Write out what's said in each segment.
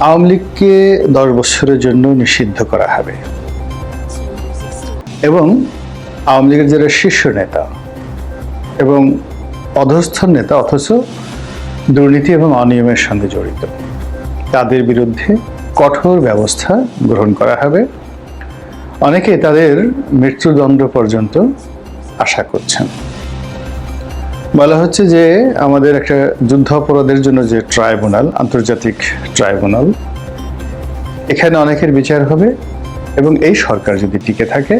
আওয়ামী লীগকে 10 বছরের জন্য নিষিদ্ধ করা হবে এবং আওয়ামী লীগের যারা শীর্ষ নেতা এবং অধস্থ নেতা অথচ দুর্নীতি এবং অনিয়মের সঙ্গে জড়িত তাদের বিরুদ্ধে কঠোর ব্যবস্থা গ্রহণ করা হবে। অনেকে তাদের মৃত্যুদণ্ড পর্যন্ত আশা করছেন। বলা হচ্ছে যে আমাদের একটা যুদ্ধ অপরাধের জন্য যে ট্রাইব্যুনাল, আন্তর্জাতিক ট্রাইব্যুনাল, এখানে অনেকের বিচার হবে এবং এই সরকার যদি টিকে থাকে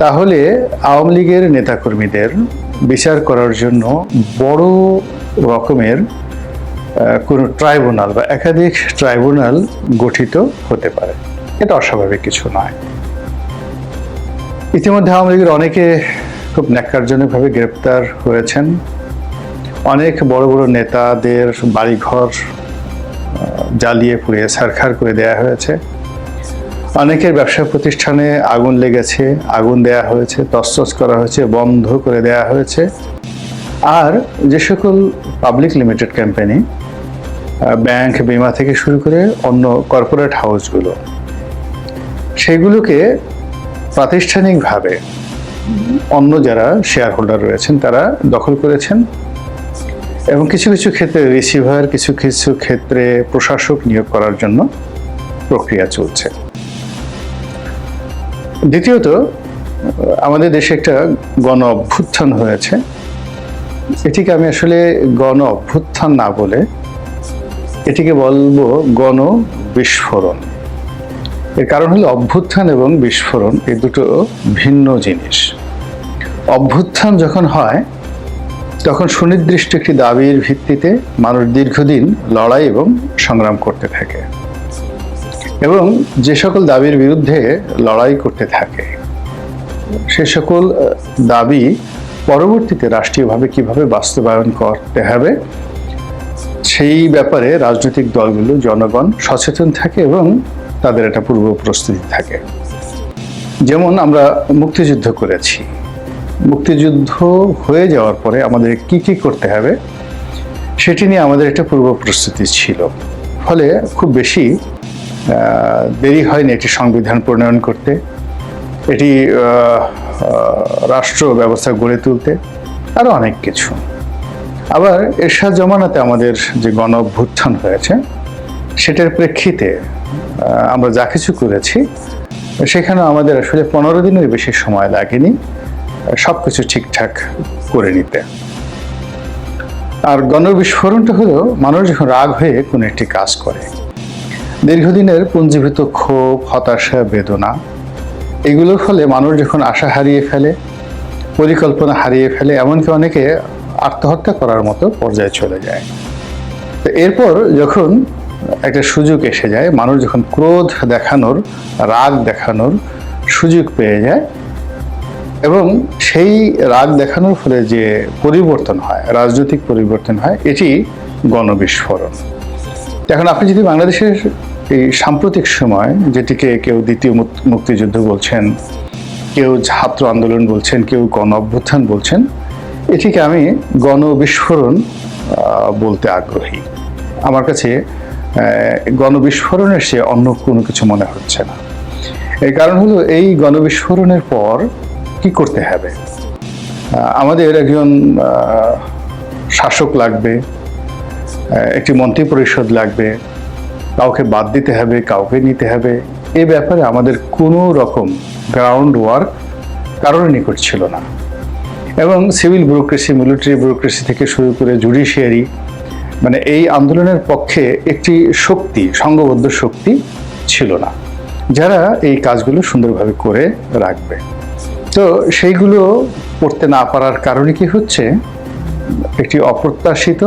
তাহলে আওয়ামী লীগের নেতাকর্মীদের বিচার করার জন্য বড় রকমের কোনো ট্রাইব্যুনাল বা একাধিক ট্রাইব্যুনাল গঠিত হতে পারে। এটা অস্বাভাবিক কিছু নয়। ইতিমধ্যে আওয়ামী লীগের অনেকে খুব ন্যাক্কারজনকভাবে গ্রেপ্তার হয়েছেন। অনেক বড় বড় নেতাদের বাড়িঘর জ্বালিয়ে পুড়িয়ে ছারখার করে দেওয়া হয়েছে। অনেকের ব্যবসা প্রতিষ্ঠানে আগুন লেগেছে, আগুন দেওয়া হয়েছে, তছনছ করা হয়েছে, বন্ধ করে দেওয়া হয়েছে। আর যে সকল পাবলিক লিমিটেড কোম্পানি, ব্যাংক, বিমা থেকে শুরু করে অন্য কর্পোরেট হাউসগুলো, সেগুলোকে প্রাতিষ্ঠানিকভাবে অন্য যারা শেয়ার হোল্ডার রয়েছেন তারা দখল করেছেন এবং কিছু কিছু ক্ষেত্রে রিসিভার, কিছু কিছু ক্ষেত্রে প্রশাসক নিয়োগ করার জন্য প্রক্রিয়া চলছে। দ্বিতীয়ত, আমাদের দেশে একটা গণ অভ্যুত্থান হয়েছে। এটিকে আমি আসলে গণ অভ্যুত্থান না বলে এটিকে বলবো গণ বিস্ফোরণ। এর কারণ হলো অভ্যুত্থান এবং বিস্ফোরণ এই দুটো ভিন্ন জিনিস। অভ্যুত্থান যখন হয় তখন সুনির্দিষ্ট একটি দাবির ভিত্তিতে মানুষ দীর্ঘদিন লড়াই এবং সংগ্রাম করতে থাকে এবং যে সকল দাবির বিরুদ্ধে লড়াই করতে থাকে সে সকল দাবি পরবর্তীতে রাষ্ট্রীয়ভাবে কিভাবে বাস্তবায়ন করতে হবে সেই ব্যাপারে রাজনৈতিক দলগুলো, জনগণ সচেতন থাকে এবং তাদের একটা পূর্ব প্রস্তুতি থাকে। যেমন আমরা মুক্তিযুদ্ধ করেছি, মুক্তিযুদ্ধ হয়ে যাওয়ার পরে আমাদের কি কি করতে হবে সেটি নিয়ে আমাদের একটা পূর্ব প্রস্তুতি ছিল। ফলে খুব বেশি দেরি হয়নি এটি সংবিধান প্রণয়ন করতে, এটি রাষ্ট্র ব্যবস্থা গড়ে তুলতে, আরও অনেক কিছু। আবার এরশাদ জমানাতে আমাদের যে গণ অভ্যুত্থান হয়েছে সেটার প্রেক্ষিতে আমরা যা কিছু করেছি সেখানে আমাদের আসলে 15 দিনের বেশি সময় লাগেনি সব কিছু ঠিকঠাক করে নিতে। আর গণবিস্ফোরণটা হলো মানুষ যখন রাগ হয়ে কোনো একটি কাজ করে, দীর্ঘদিনের পুঞ্জীভূত ক্ষোভ, হতাশা, বেদনা, এগুলোর ফলে মানুষ যখন আশা হারিয়ে ফেলে, পরিকল্পনা হারিয়ে ফেলে, এমনকি অনেকে আত্মহত্যা করার মতো পর্যায়ে চলে যায়। তো এরপর যখন একটা সুযোগ এসে যায়, মানুষ যখন ক্রোধ দেখানোর, রাগ দেখানোর সুযোগ পেয়ে যায় এবং সেই রাগ দেখানোর ফলে যে পরিবর্তন হয়, রাজনৈতিক পরিবর্তন হয়, এটি গণবিস্ফোরণ। এখন আপনি যদি বাংলাদেশের এই সাম্প্রতিক সময়, যেটিকে কেউ দ্বিতীয় মুক্তিযুদ্ধ বলছেন, কেউ ছাত্র আন্দোলন বলছেন, কেউ গণ অভ্যুত্থান বলছেন, এটিকে আমি গণবিস্ফোরণ বলতে আগ্রহী। আমার কাছে গণবিস্ফোরণের চেয়ে অন্য কোনো কিছু মনে হচ্ছে না। এই কারণ হলো এই গণবিস্ফোরণের পর কি করতে হবে? আমাদের একজন শাসক লাগবে, একটি মন্ত্রী পরিষদ লাগবে, কাউকে বাদ দিতে হবে, কাউকে নিতে হবে। এই ব্যাপারে আমাদের কোনো রকম গ্রাউন্ড ওয়ার্ক কারোর নিকট ছিল না এবং সিভিল ব্যুরোক্রেসি, মিলিটারি ব্যুরোক্রেসি থেকে শুরু করে জুডিশিয়ারি, মানে এই আন্দোলনের পক্ষে একটি শক্তি, সংঘবদ্ধ শক্তি ছিল না যারা এই কাজগুলো সুন্দরভাবে করে রাখবে। তো সেইগুলো করতে না পারার কারণে কি হচ্ছে, একটি অপ্রত্যাশিত,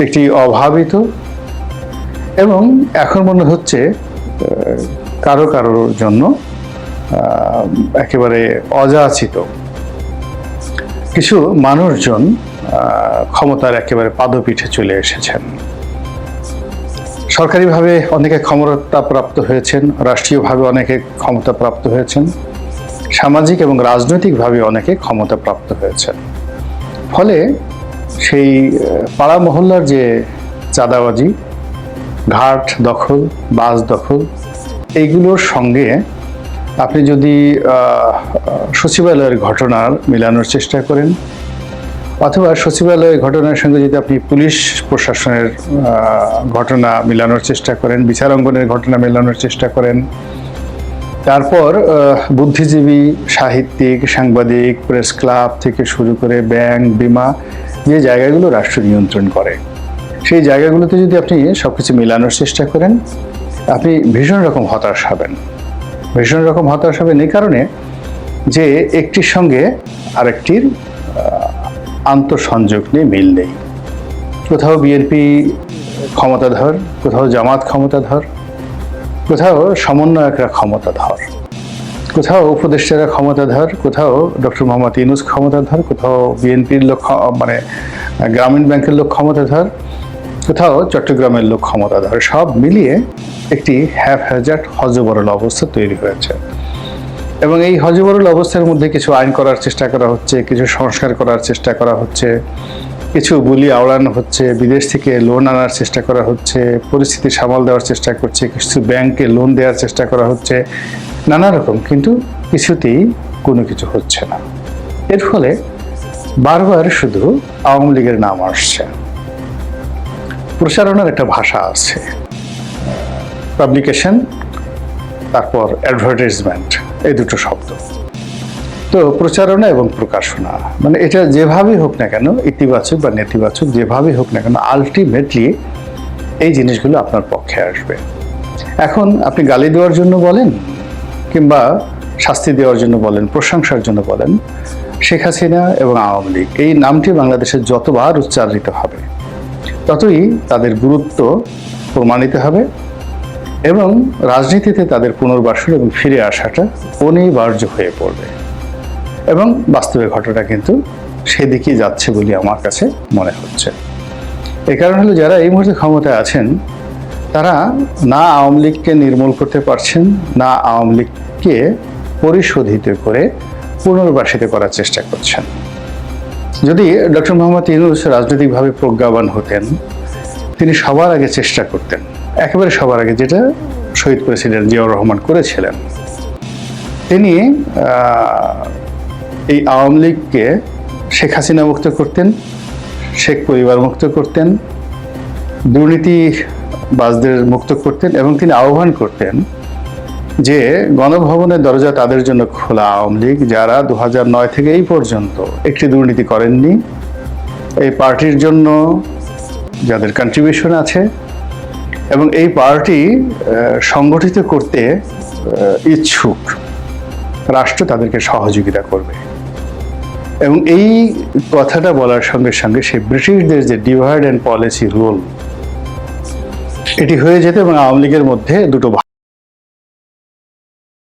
একটি অভাবিত এবং এখন মনে হচ্ছে কারো কারোর জন্য একেবারে অযাচিত কিছু মানুষজন ক্ষমতার একেবারে পাদপীঠে চলে এসেছেন। সরকারিভাবে অনেকে ক্ষমতাপ্রাপ্ত হয়েছেন, রাষ্ট্রীয়ভাবে অনেকে ক্ষমতাপ্রাপ্ত হয়েছেন, সামাজিক এবং রাজনৈতিকভাবে অনেকে ক্ষমতাপ্রাপ্ত হয়েছেন। ফলে সেই পাড়া মহল্লার যে চাঁদাবাজি, ঘাট দখল, বাস দখল, এইগুলোর সঙ্গে আপনি যদি সচিবালয়ের ঘটনার মেলানোর চেষ্টা করেন, অথবা সচিবালয়ের ঘটনার সঙ্গে যদি আপনি পুলিশ প্রশাসনের ঘটনা মেলানোর চেষ্টা করেন, বিচারাঙ্গনের ঘটনা মেলানোর চেষ্টা করেন, তারপর বুদ্ধিজীবী, সাহিত্যিক, সাংবাদিক, প্রেস ক্লাব থেকে শুরু করে ব্যাংক, বিমা, যে জায়গাগুলো রাষ্ট্র নিয়ন্ত্রণ করে, সেই জায়গাগুলোতে যদি আপনি সবকিছু মেলানোর চেষ্টা করেন, আপনি ভীষণ রকম হতাশ হবেন। ভীষণ রকম হতাশ হবেন এই কারণে যে একটির সঙ্গে আরেকটির আন্তঃসংযোগ নেই, মিল নেই। কোথাও বিএনপি ক্ষমতাধর, কোথাও জামাত ক্ষমতাধর, কোথাও সমন্বয়করা ক্ষমতাধর, কোথাও উপদেষ্টারা ক্ষমতাধর, কোথাও ডক্টর মোহাম্মদ ইউনূস ক্ষমতাধর, কোথাও বিএনপির লোক মানে গ্রামীণ ব্যাংকের লোক ক্ষমতাধর, কোথাও চট্টগ্রামের লোক ক্ষমতাধর। সব মিলিয়ে একটি হ্যাজার্ড হযবরল অবস্থা তৈরি হয়েছে। এবং এই হযবরল অবস্থার মধ্যে কিছু আইন করার চেষ্টা করা হচ্ছে, কিছু সংস্কার করার চেষ্টা করা হচ্ছে, কিছু বুলি আওড়ানো হচ্ছে, বিদেশ থেকে লোন আনার চেষ্টা করা হচ্ছে, পরিস্থিতি সামাল দেওয়ার চেষ্টা করছে, কিছু ব্যাংকে লোন দেওয়ার চেষ্টা করা হচ্ছে, নানা রকম, কিন্তু কিছুতেই কোনো কিছু হচ্ছে না। এর ফলে বারবার শুধু আওয়ামী লীগের নাম আসছে। প্রচারণার একটা ভাষা আছে, পাবলিকেশন, তারপর অ্যাডভার্টাইজমেন্ট, এই দুটো শব্দ। তো প্রচারণা এবং প্রকাশনা, মানে এটা যেভাবেই হোক না কেন, ইতিবাচক বা নেতিবাচক যেভাবেই হোক না কেন, আলটিমেটলি এই জিনিসগুলো আপনার পক্ষে আসবে। এখন আপনি গালি দেওয়ার জন্য বলেন, কিংবা শাস্তি দেওয়ার জন্য বলেন, প্রশংসার জন্য বলেন, শেখ হাসিনা এবং আওয়ামী লীগ এই নামটি বাংলাদেশে যতবার উচ্চারিত হবে, ততই তাদের গুরুত্ব প্রমাণিত হবে এবং রাজনীতিতে তাদের পুনর্বাসন এবং ফিরে আসাটা অনিবার্য হয়ে পড়বে। এবং বাস্তবে ঘটনা কিন্তু সেদিকেই যাচ্ছে বলে আমার কাছে মনে হচ্ছে। এই কারণ হলো, যারা এই মুহূর্তে ক্ষমতায় আছেন তারা না আওয়ামী লীগকে নির্মূল করতে পারছেন, না আওয়ামী লীগকে পরিশোধিত করে পুনর্বাসিত করার চেষ্টা করছেন। যদি ডক্টর মোহাম্মদ ইউনূস রাজনৈতিকভাবে প্রজ্ঞাবান হতেন, তিনি সবার আগে চেষ্টা করতেন, একেবারে সবার আগে, যেটা শহীদ প্রেসিডেন্ট জিয়াউর রহমান করেছিলেন। তিনি এই আওয়ামী লীগকে শেখ হাসিনা মুক্ত করতেন, শেখ পরিবার মুক্ত করতেন, দুর্নীতিবাজদের মুক্ত করতেন, এবং তিনি আহ্বান করতেন যে গণভবনের দরজা তাদের জন্য খোলা। আওয়ামী লীগ যারা 2009 থেকে এই পর্যন্ত একটি দুর্নীতি করেননি, এই পার্টির জন্য যাদের কন্ট্রিবিউশন আছে এবং এই পার্টি সংগঠিত করতে ইচ্ছুক, রাষ্ট্র তাদেরকে সহযোগিতা করবে। এবং এই কথাটা বলার সঙ্গে সঙ্গে সেই ব্রিটিশদের যে ডিভাইড অ্যান্ড পলিসি রোল, এটি হয়ে যেত এবং আওয়ামী লীগের মধ্যে দুটো